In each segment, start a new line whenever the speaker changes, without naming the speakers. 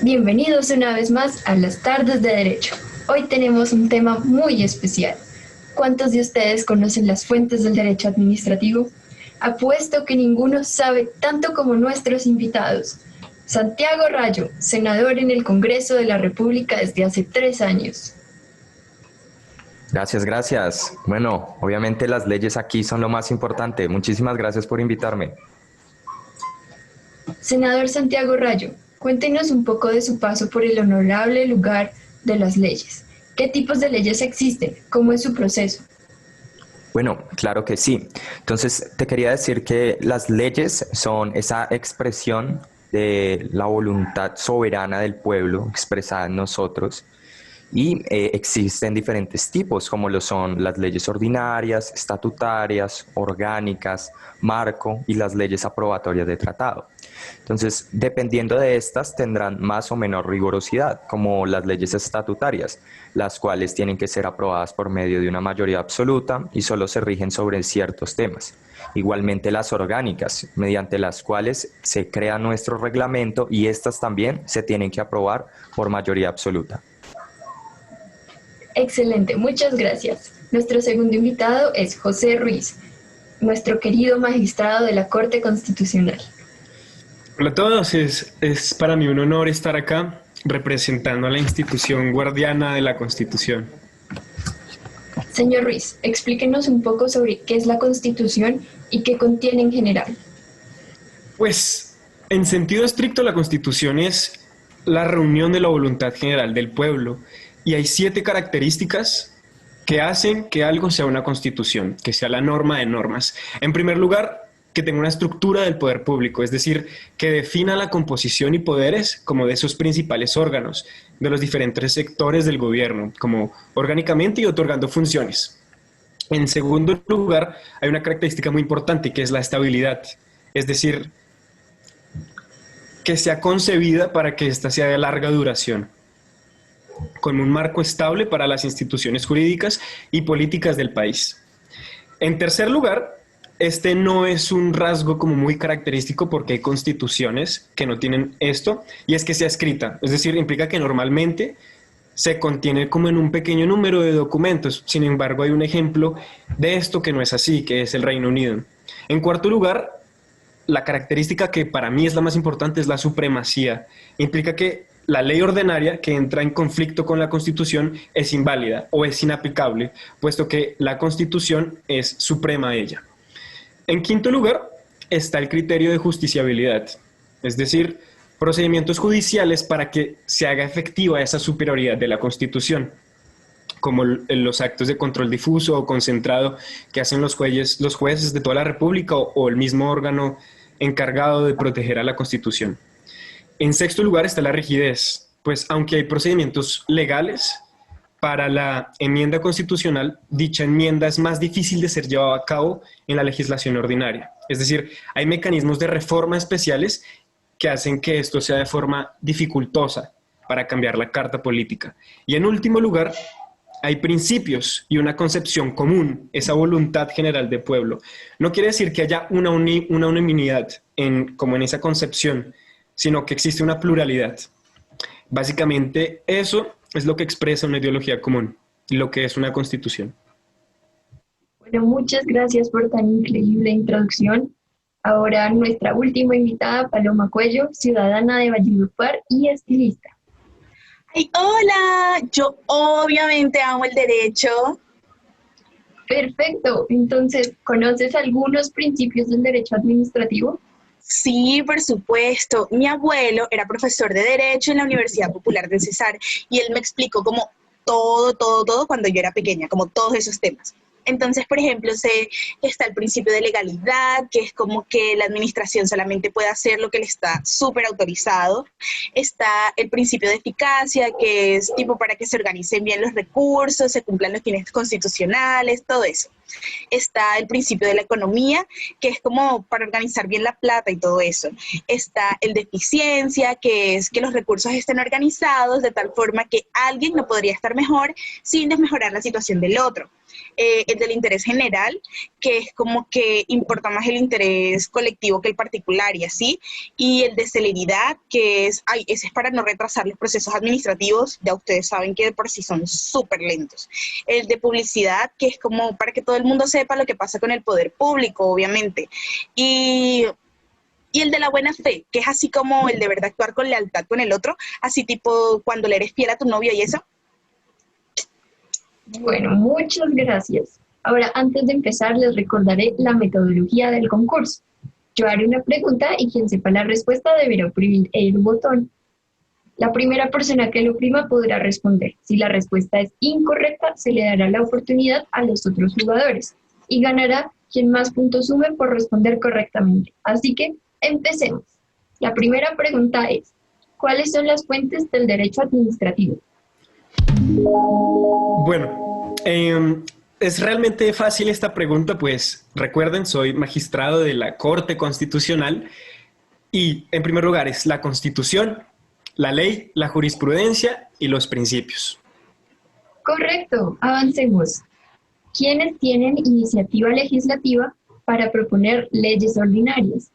Bienvenidos una vez más a las tardes de Derecho. Hoy tenemos un tema muy especial. ¿Cuántos de ustedes conocen las fuentes del derecho administrativo? Apuesto que ninguno sabe tanto como nuestros invitados. Santiago Rayo, senador en el Congreso de la República desde hace 3 años.
Gracias. Bueno, obviamente las leyes aquí son lo más importante. Muchísimas gracias por invitarme.
Senador Santiago Rayo, cuéntenos un poco de su paso por el honorable lugar de las leyes. ¿Qué tipos de leyes existen? ¿Cómo es su proceso?
Bueno, claro que sí. Entonces, te quería decir que las leyes son esa expresión de la voluntad soberana del pueblo expresada en nosotros y existen diferentes tipos, como lo son las leyes ordinarias, estatutarias, orgánicas, marco y las leyes aprobatorias de tratado. Entonces, dependiendo de estas, tendrán más o menos rigurosidad, como las leyes estatutarias, las cuales tienen que ser aprobadas por medio de una mayoría absoluta y solo se rigen sobre ciertos temas. Igualmente las orgánicas, mediante las cuales se crea nuestro reglamento y estas también se tienen que aprobar por mayoría absoluta.
Excelente, muchas gracias. Nuestro segundo invitado es José Ruiz, nuestro querido magistrado de la Corte Constitucional.
Hola a todos, es para mí un honor estar acá representando a la institución guardiana de la Constitución.
Señor Ruiz, explíquenos un poco sobre qué es la Constitución y qué contiene en general.
Pues, en sentido estricto, la Constitución es la reunión de la voluntad general del pueblo y hay 7 características que hacen que algo sea una Constitución, que sea la norma de normas. En primer lugar, que tenga una estructura del poder público, es decir, que defina la composición y poderes como de sus principales órganos, de los diferentes sectores del gobierno, como orgánicamente y otorgando funciones. En segundo lugar, hay una característica muy importante que es la estabilidad, es decir, que sea concebida para que ésta sea de larga duración, con un marco estable para las instituciones jurídicas y políticas del país. En tercer lugar, este no es un rasgo como muy característico porque hay constituciones que no tienen esto, y es que sea escrita, es decir, implica que normalmente se contiene como en un pequeño número de documentos. Sin embargo, hay un ejemplo de esto que no es así, que es el Reino Unido. En cuarto lugar, la característica que para mí es la más importante es la supremacía. Implica que la ley ordinaria que entra en conflicto con la Constitución es inválida o es inaplicable, puesto que la Constitución es suprema a ella. En quinto lugar, está el criterio de justiciabilidad, es decir, procedimientos judiciales para que se haga efectiva esa superioridad de la Constitución, como los actos de control difuso o concentrado que hacen los jueces de toda la República o el mismo órgano encargado de proteger a la Constitución. En sexto lugar está la rigidez, pues aunque hay procedimientos legales para la enmienda constitucional, dicha enmienda es más difícil de ser llevada a cabo en la legislación ordinaria. Es decir, hay mecanismos de reforma especiales que hacen que esto sea de forma dificultosa para cambiar la carta política. Y en último lugar, hay principios y una concepción común, esa voluntad general del pueblo. No quiere decir que haya una unanimidad como en esa concepción, sino que existe una pluralidad. Básicamente, eso es lo que expresa una ideología común, lo que es una constitución.
Bueno, muchas gracias por tan increíble introducción. Ahora nuestra última invitada, Paloma Cuello, ciudadana de Valledupar y estilista.
¡Ay, hola! Yo obviamente amo el derecho.
Perfecto. Entonces, ¿conoces algunos principios del derecho administrativo?
Sí, por supuesto. Mi abuelo era profesor de Derecho en la Universidad Popular del Cesar y él me explicó como todo cuando yo era pequeña, como todos esos temas. Entonces, por ejemplo, sé que está el principio de legalidad, que es como que la administración solamente puede hacer lo que le está súper autorizado. Está el principio de eficacia, que es tipo para que se organicen bien los recursos, se cumplan los fines constitucionales, todo eso. Está el principio de la economía, que es como para organizar bien la plata y todo eso. Está el de eficiencia, que es que los recursos estén organizados de tal forma que alguien no podría estar mejor sin desmejorar la situación del otro. El del interés general, que es como que importa más el interés colectivo que el particular y así, y el de celeridad, que es, ese es para no retrasar los procesos administrativos, ya ustedes saben que de por sí son súper lentos. El de publicidad, que es como para que todo el mundo sepa lo que pasa con el poder público, obviamente, y el de la buena fe, que es así como el de verdad actuar con lealtad con el otro, así tipo cuando le eres fiel a tu novio y eso.
Bueno, muchas gracias. Ahora, antes de empezar, les recordaré la metodología del concurso. Yo haré una pregunta y quien sepa la respuesta deberá oprimir el botón. La primera persona que lo oprima podrá responder. Si la respuesta es incorrecta, se le dará la oportunidad a los otros jugadores y ganará quien más puntos sume por responder correctamente. Así que, empecemos. La primera pregunta es, ¿cuáles son las fuentes del derecho administrativo?
Bueno, es realmente fácil esta pregunta, pues recuerden, soy magistrado de la Corte Constitucional y en primer lugar es la Constitución, la ley, la jurisprudencia y los principios.
Correcto, avancemos. ¿Quiénes tienen iniciativa legislativa para proponer leyes ordinarias?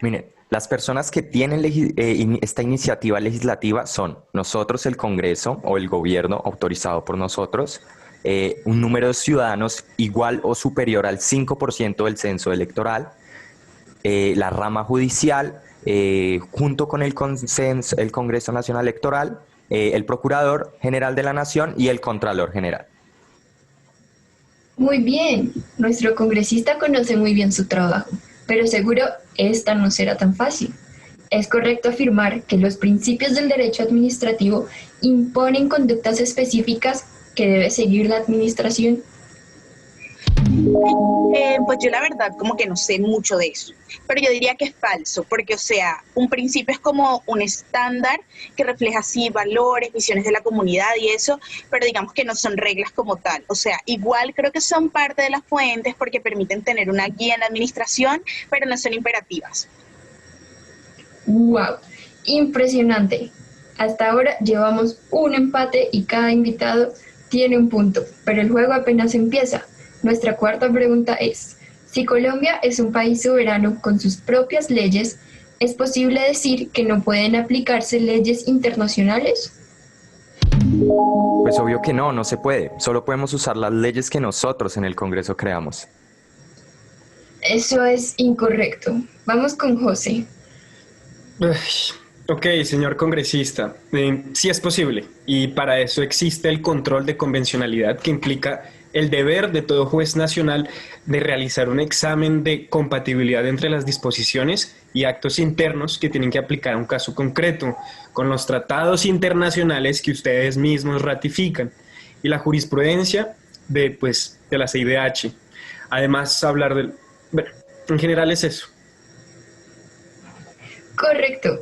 Miren, las personas que tienen esta iniciativa legislativa son nosotros, el Congreso o el gobierno autorizado por nosotros, un número de ciudadanos igual o superior al 5% del censo electoral, la rama judicial, junto con el Congreso Nacional Electoral, el Procurador General de la Nación y el Contralor General.
Muy bien, nuestro congresista conoce muy bien su trabajo, pero seguro esta no será tan fácil. Es correcto afirmar que los principios del derecho administrativo imponen conductas específicas que debe seguir la administración.
Pues yo la verdad como que no sé mucho de eso, pero yo diría que es falso, porque o sea, un principio es como un estándar que refleja así valores, visiones de la comunidad y eso, pero digamos que no son reglas como tal, o sea, igual creo que son parte de las fuentes porque permiten tener una guía en la administración, pero no son imperativas.
¡Wow! Impresionante. Hasta ahora llevamos un empate y cada invitado tiene un punto, pero el juego apenas empieza. Nuestra cuarta pregunta es, si Colombia es un país soberano con sus propias leyes, ¿es posible decir que no pueden aplicarse leyes internacionales?
Pues obvio que no se puede. Solo podemos usar las leyes que nosotros en el Congreso creamos.
Eso es incorrecto. Vamos con José.
Ok, señor congresista, sí es posible y para eso existe el control de convencionalidad que implica el deber de todo juez nacional de realizar un examen de compatibilidad entre las disposiciones y actos internos que tienen que aplicar a un caso concreto, con los tratados internacionales que ustedes mismos ratifican y la jurisprudencia de la CIDH. Además, bueno, en general es eso.
Correcto.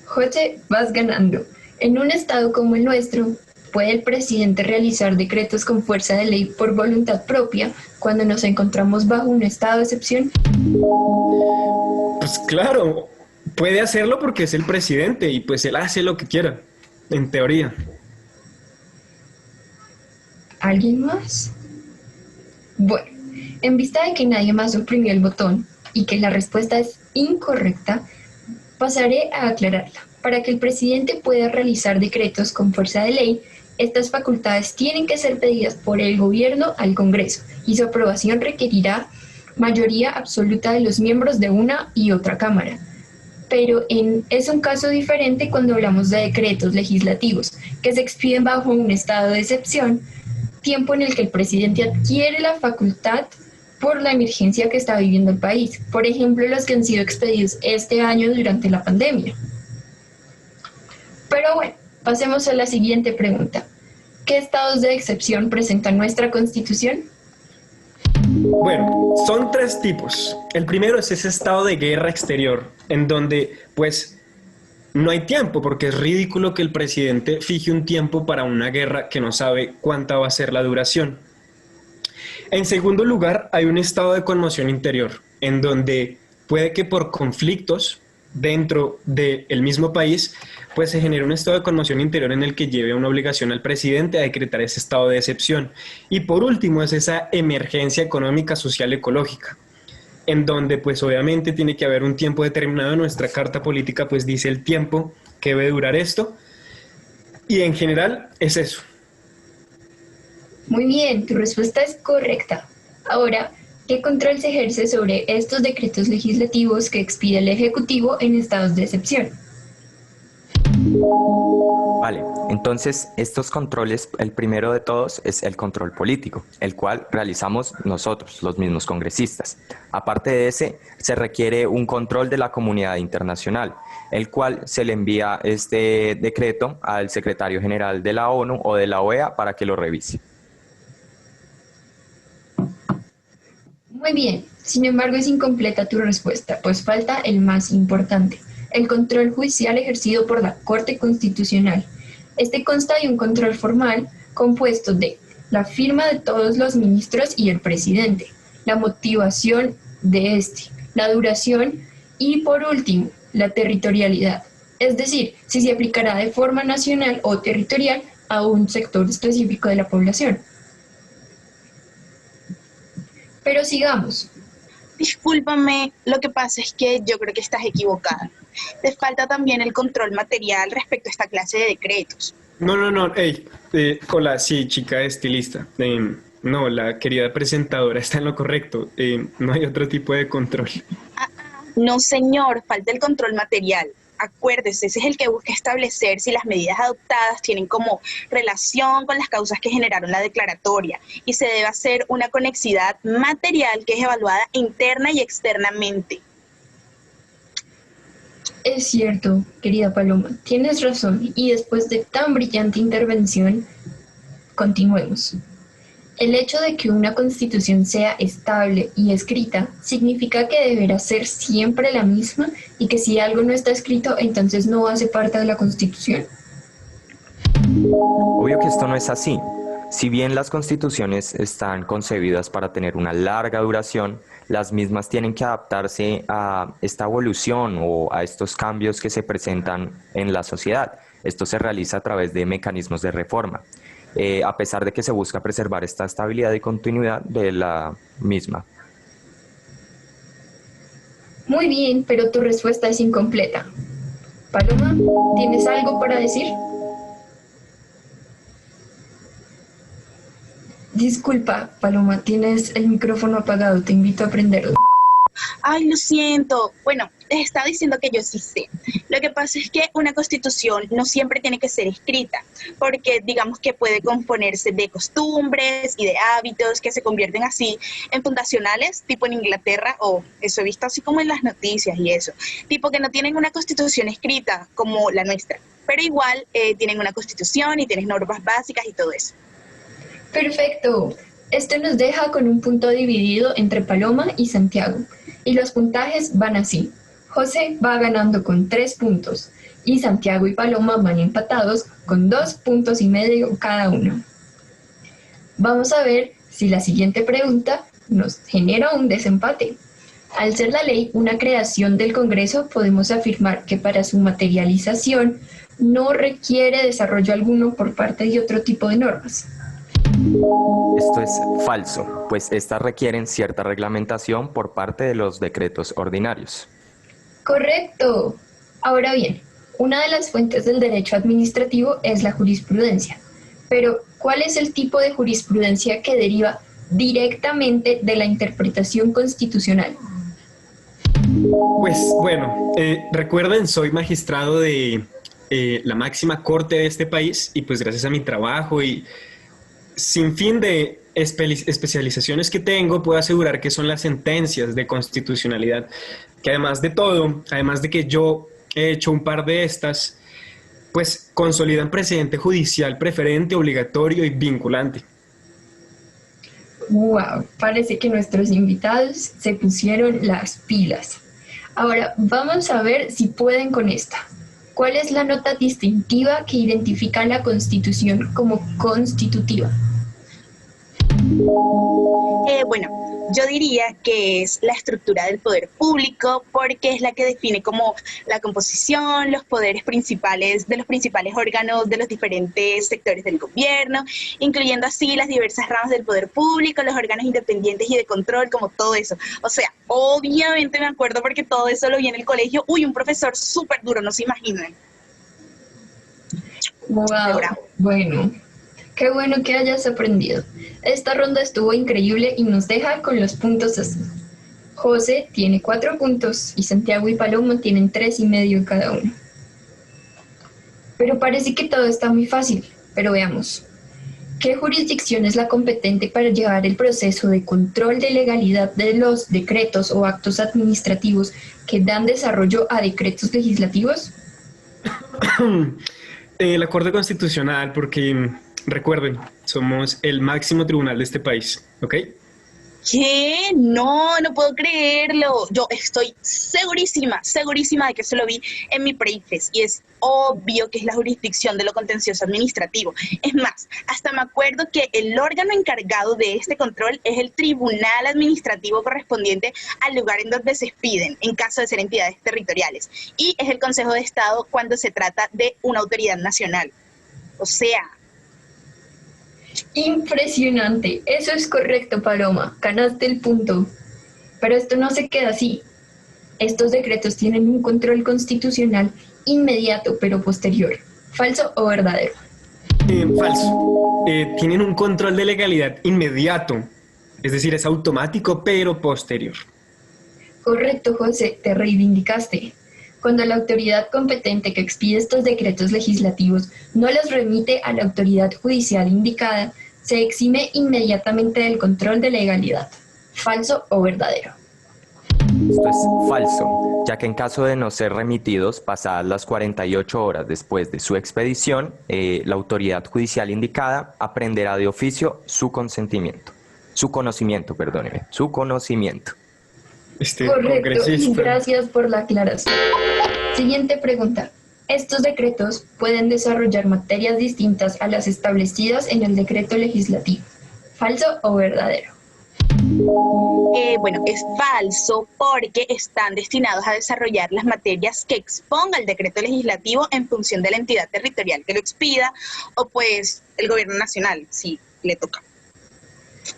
José, vas ganando. En un estado como el nuestro, ¿puede el presidente realizar decretos con fuerza de ley por voluntad propia cuando nos encontramos bajo un estado de excepción?
Pues claro, puede hacerlo porque es el presidente y pues él hace lo que quiera, en teoría.
¿Alguien más? Bueno, en vista de que nadie más oprimió el botón y que la respuesta es incorrecta, pasaré a aclararla. Para que el presidente pueda realizar decretos con fuerza de ley, estas facultades tienen que ser pedidas por el gobierno al Congreso y su aprobación requerirá mayoría absoluta de los miembros de una y otra cámara. Pero es un caso diferente cuando hablamos de decretos legislativos que se expiden bajo un estado de excepción, tiempo en el que el presidente adquiere la facultad por la emergencia que está viviendo el país. Por ejemplo, los que han sido expedidos este año durante la pandemia. Pero bueno, pasemos a la siguiente pregunta. ¿Qué estados de excepción presenta nuestra Constitución?
Bueno, son 3 tipos. El primero es ese estado de guerra exterior, en donde, no hay tiempo, porque es ridículo que el presidente fije un tiempo para una guerra que no sabe cuánta va a ser la duración. En segundo lugar, hay un estado de conmoción interior, en donde puede que por conflictos dentro del mismo país, pues se genere un estado de conmoción interior en el que lleve a una obligación al presidente a decretar ese estado de excepción. Y por último, es esa emergencia económica, social, ecológica, en donde pues obviamente tiene que haber un tiempo determinado. Nuestra carta política pues dice el tiempo que debe durar esto, y en general es eso.
Muy bien, tu respuesta es correcta. Ahora, ¿qué control se ejerce sobre estos decretos legislativos que expide el Ejecutivo en estados de excepción?
Vale, entonces estos controles, el primero de todos es el control político, el cual realizamos nosotros, los mismos congresistas. Aparte de ese, se requiere un control de la comunidad internacional, el cual se le envía este decreto al secretario general de la ONU o de la OEA para que lo revise.
Muy bien, sin embargo es incompleta tu respuesta, pues falta el más importante, el control judicial ejercido por la Corte Constitucional. Este consta de un control formal compuesto de la firma de todos los ministros y el presidente, la motivación de este, la duración y, por último, la territorialidad. Es decir, si se aplicará de forma nacional o territorial a un sector específico de la población. Pero sigamos.
Discúlpame, lo que pasa es que yo creo que estás equivocada. Te falta también el control material respecto a esta clase de decretos.
No, hey, hola, sí, chica estilista. No, la querida presentadora está en lo correcto. No hay otro tipo de control.
No, señor, falta el control material. Acuérdese, ese es el que busca establecer si las medidas adoptadas tienen como relación con las causas que generaron la declaratoria, y se debe hacer una conexidad material que es evaluada interna y externamente.
Es cierto, querida Paloma, tienes razón, y después de tan brillante intervención, continuemos. El hecho de que una constitución sea estable y escrita significa que deberá ser siempre la misma y que si algo no está escrito, entonces no hace parte de la constitución.
Obvio que esto no es así. Si bien las constituciones están concebidas para tener una larga duración, las mismas tienen que adaptarse a esta evolución o a estos cambios que se presentan en la sociedad. Esto se realiza a través de mecanismos de reforma. A pesar de que se busca preservar esta estabilidad y continuidad de la misma.
Muy bien, pero tu respuesta es incompleta. Paloma, ¿tienes algo para decir? Disculpa, Paloma, tienes el micrófono apagado, te invito a prenderlo.
Ay, lo siento. Bueno, les estaba diciendo que yo sí sé. Lo que pasa es que una constitución no siempre tiene que ser escrita, porque digamos que puede componerse de costumbres y de hábitos que se convierten así en fundacionales, tipo en Inglaterra, o eso he visto así como en las noticias y eso, tipo que no tienen una constitución escrita como la nuestra, pero igual tienen una constitución y tienen normas básicas y todo eso.
Perfecto. Esto nos deja con un punto dividido entre Paloma y Santiago. Y los puntajes van así. José va ganando con 3 puntos y Santiago y Paloma van empatados con 2,5 puntos cada uno. Vamos a ver si la siguiente pregunta nos genera un desempate. Al ser la ley una creación del Congreso, podemos afirmar que para su materialización no requiere desarrollo alguno por parte de otro tipo de normas.
Esto es falso, pues estas requieren cierta reglamentación por parte de los decretos ordinarios.
Correcto. Ahora bien, una de las fuentes del derecho administrativo es la jurisprudencia. Pero, ¿cuál es el tipo de jurisprudencia que deriva directamente de la interpretación constitucional?
Pues bueno, recuerden, soy magistrado de la máxima corte de este país, y pues gracias a mi trabajo y sin fin de especializaciones que tengo, puedo asegurar que son las sentencias de constitucionalidad, que además de todo, además de que yo he hecho un par de estas, pues consolidan precedente judicial preferente, obligatorio y vinculante.
Wow, parece que nuestros invitados se pusieron las pilas. Ahora, vamos a ver si pueden con esta. ¿Cuál es la nota distintiva que identifica a la Constitución como constitutiva?
Bueno, yo diría que es la estructura del poder público porque es la que define como la composición, los poderes principales de los principales órganos de los diferentes sectores del gobierno, incluyendo así las diversas ramas del poder público, los órganos independientes y de control, como todo eso. O sea, obviamente me acuerdo porque todo eso lo vi en el colegio. Uy, un profesor súper duro, no se imaginan.
Wow, bueno, qué bueno que hayas aprendido. Esta ronda estuvo increíble y nos deja con los puntos así. José tiene 4 puntos y Santiago y Paloma tienen 3,5 cada uno. Pero parece que todo está muy fácil, pero veamos. ¿Qué jurisdicción es la competente para llevar el proceso de control de legalidad de los decretos o actos administrativos que dan desarrollo a decretos legislativos?
La Corte Constitucional, porque recuerden, somos el máximo tribunal de este país, ¿ok?
¿Qué? No, no puedo creerlo. Yo estoy segurísima de que eso lo vi en mi pre-ICFES y es obvio que es la jurisdicción de lo contencioso administrativo. Es más, hasta me acuerdo que el órgano encargado de este control es el tribunal administrativo correspondiente al lugar en donde se expiden, en caso de ser entidades territoriales. Y es el Consejo de Estado cuando se trata de una autoridad nacional. O sea...
Impresionante, eso es correcto, Paloma, ganaste el punto. Pero esto no se queda así. Estos decretos tienen un control constitucional inmediato pero posterior. ¿Falso o verdadero?
Falso. Tienen un control de legalidad inmediato, es decir, es automático pero posterior.
Correcto, José, te reivindicaste. Cuando la autoridad competente que expide estos decretos legislativos no los remite a la autoridad judicial indicada, se exime inmediatamente del control de legalidad. ¿Falso o verdadero?
Esto es falso, ya que en caso de no ser remitidos, pasadas las 48 horas después de su expedición, la autoridad judicial indicada aprenderá de oficio su conocimiento.
Correcto, y gracias por la aclaración. Siguiente pregunta. Estos decretos pueden desarrollar materias distintas a las establecidas en el decreto legislativo. ¿Falso o verdadero?
Bueno, es falso porque están destinados a desarrollar las materias que exponga el decreto legislativo en función de la entidad territorial que lo expida o pues el gobierno nacional, si le toca.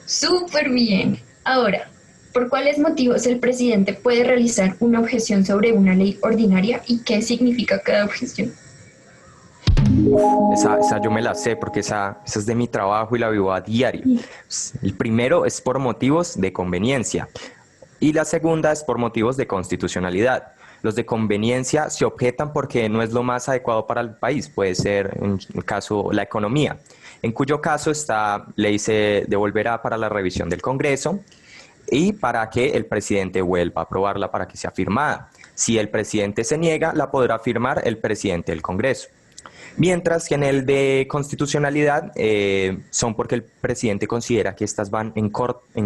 Súper bien. Ahora, ¿por cuáles motivos el presidente puede realizar una objeción sobre una ley ordinaria y qué significa cada objeción?
Esa yo me la sé porque esa es de mi trabajo y la vivo a diario. El primero es por motivos de conveniencia y la segunda es por motivos de constitucionalidad. Los de conveniencia se objetan porque no es lo más adecuado para el país, puede ser en el caso la economía, en cuyo caso esta ley se devolverá para la revisión del Congreso y para que el presidente vuelva a aprobarla para que sea firmada. Si el presidente se niega, la podrá firmar el presidente del Congreso. Mientras que en el de constitucionalidad son porque el presidente considera que estas van en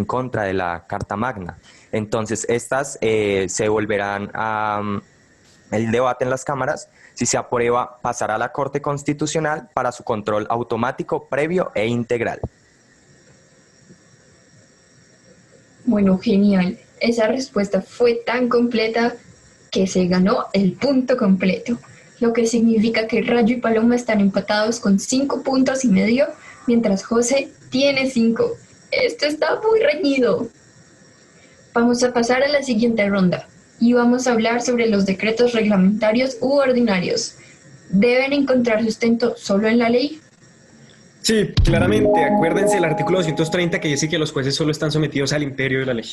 contra de la Carta Magna. Entonces estas se volverán a el debate en las cámaras. Si se aprueba, pasará a la Corte Constitucional para su control automático, previo e integral.
Bueno, genial. Esa respuesta fue tan completa que se ganó el punto completo, lo que significa que Rayo y Paloma están empatados con 5,5 puntos, mientras José tiene 5. Esto está muy reñido. Vamos a pasar a la siguiente ronda y vamos a hablar sobre los decretos reglamentarios u ordinarios. ¿Deben encontrar sustento solo en la ley?
Sí, claramente. Acuérdense del artículo 230 que dice que los jueces solo están sometidos al imperio de la ley.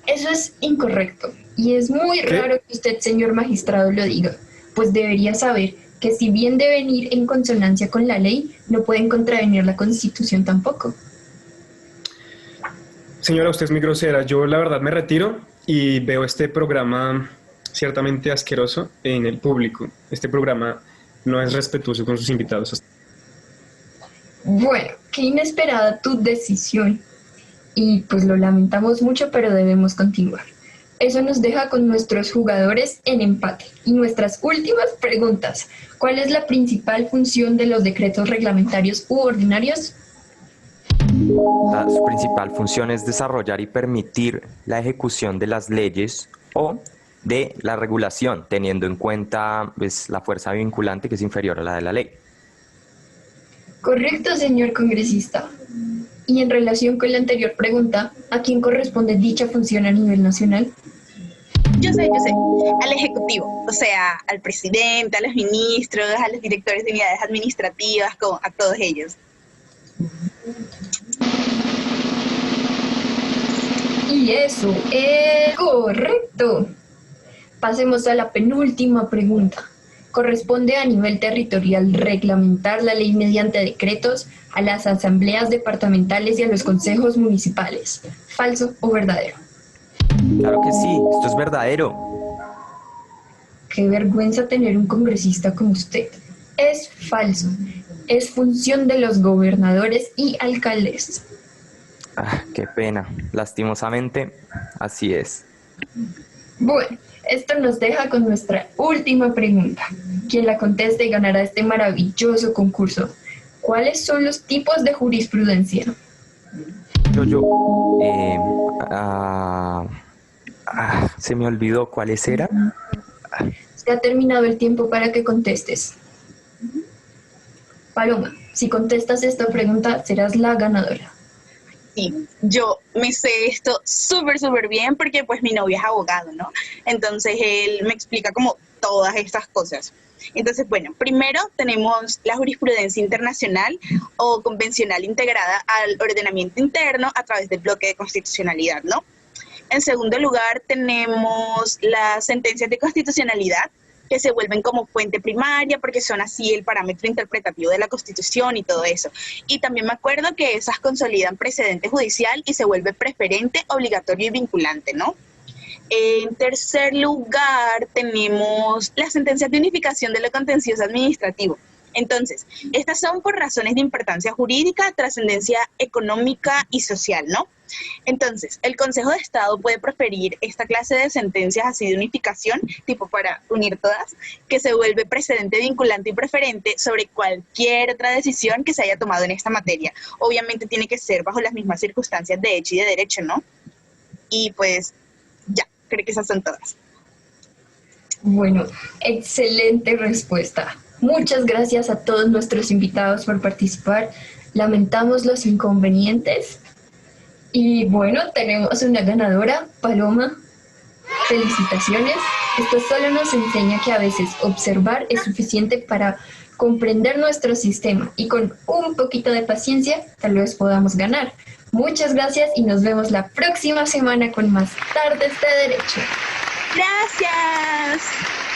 Eso es incorrecto y es muy raro que usted, señor magistrado, lo diga, pues debería saber que si bien deben ir en consonancia con la ley, no pueden contravenir la Constitución tampoco.
Señora, usted es muy grosera. Yo la verdad me retiro y veo este programa ciertamente asqueroso en el público. Este programa no es respetuoso con sus invitados.
Bueno, qué inesperada tu decisión. Y pues lo lamentamos mucho, pero debemos continuar. Eso nos deja con nuestros jugadores en empate. Y nuestras últimas preguntas. ¿Cuál es la principal función de los decretos reglamentarios u ordinarios?
Su principal función es desarrollar y permitir la ejecución de las leyes o de la regulación, teniendo en cuenta pues, la fuerza vinculante que es inferior a la de la ley.
Correcto, señor congresista. Y en relación con la anterior pregunta, ¿a quién corresponde dicha función a nivel nacional?
Yo sé, al Ejecutivo, o sea, al presidente, a los ministros, a los directores de unidades administrativas, a todos ellos.
Y eso es correcto. Pasemos a la penúltima pregunta. Corresponde a nivel territorial reglamentar la ley mediante decretos a las asambleas departamentales y a los consejos municipales. ¿Falso o verdadero?
Claro que sí, esto es verdadero.
Qué vergüenza tener un congresista como usted. Es falso. Es función de los gobernadores y alcaldes.
Qué pena. Lastimosamente, así es.
Bueno, esto nos deja con nuestra última pregunta. Quien la conteste ganará este maravilloso concurso. ¿Cuáles son los tipos de jurisprudencia?
Se me olvidó cuáles eran.
Se ha terminado el tiempo para que contestes. Paloma, si contestas esta pregunta, serás la ganadora.
Sí, yo me sé esto súper bien porque pues mi novio es abogado, ¿no? Entonces él me explica como todas estas cosas. Entonces, bueno, primero tenemos la jurisprudencia internacional o convencional integrada al ordenamiento interno a través del bloque de constitucionalidad, ¿no? En segundo lugar, tenemos las sentencias de constitucionalidad, que se vuelven como fuente primaria porque son así el parámetro interpretativo de la Constitución y todo eso. Y también me acuerdo que esas consolidan precedente judicial y se vuelve preferente, obligatorio y vinculante, ¿no? En tercer lugar, tenemos las sentencias de unificación de lo contencioso administrativo. Entonces, estas son por razones de importancia jurídica, trascendencia económica y social, ¿no? Entonces, el Consejo de Estado puede proferir esta clase de sentencias así de unificación, tipo para unir todas, que se vuelve precedente vinculante y preferente sobre cualquier otra decisión que se haya tomado en esta materia. Obviamente tiene que ser bajo las mismas circunstancias de hecho y de derecho, ¿no? Y pues, ya, creo que esas son todas.
Bueno, excelente respuesta. Muchas gracias a todos nuestros invitados por participar. Lamentamos los inconvenientes. Y bueno, tenemos una ganadora, Paloma. Felicitaciones. Esto solo nos enseña que a veces observar es suficiente para comprender nuestro sistema y con un poquito de paciencia tal vez podamos ganar. Muchas gracias y nos vemos la próxima semana con más Tardes de Derecho.
¡Gracias!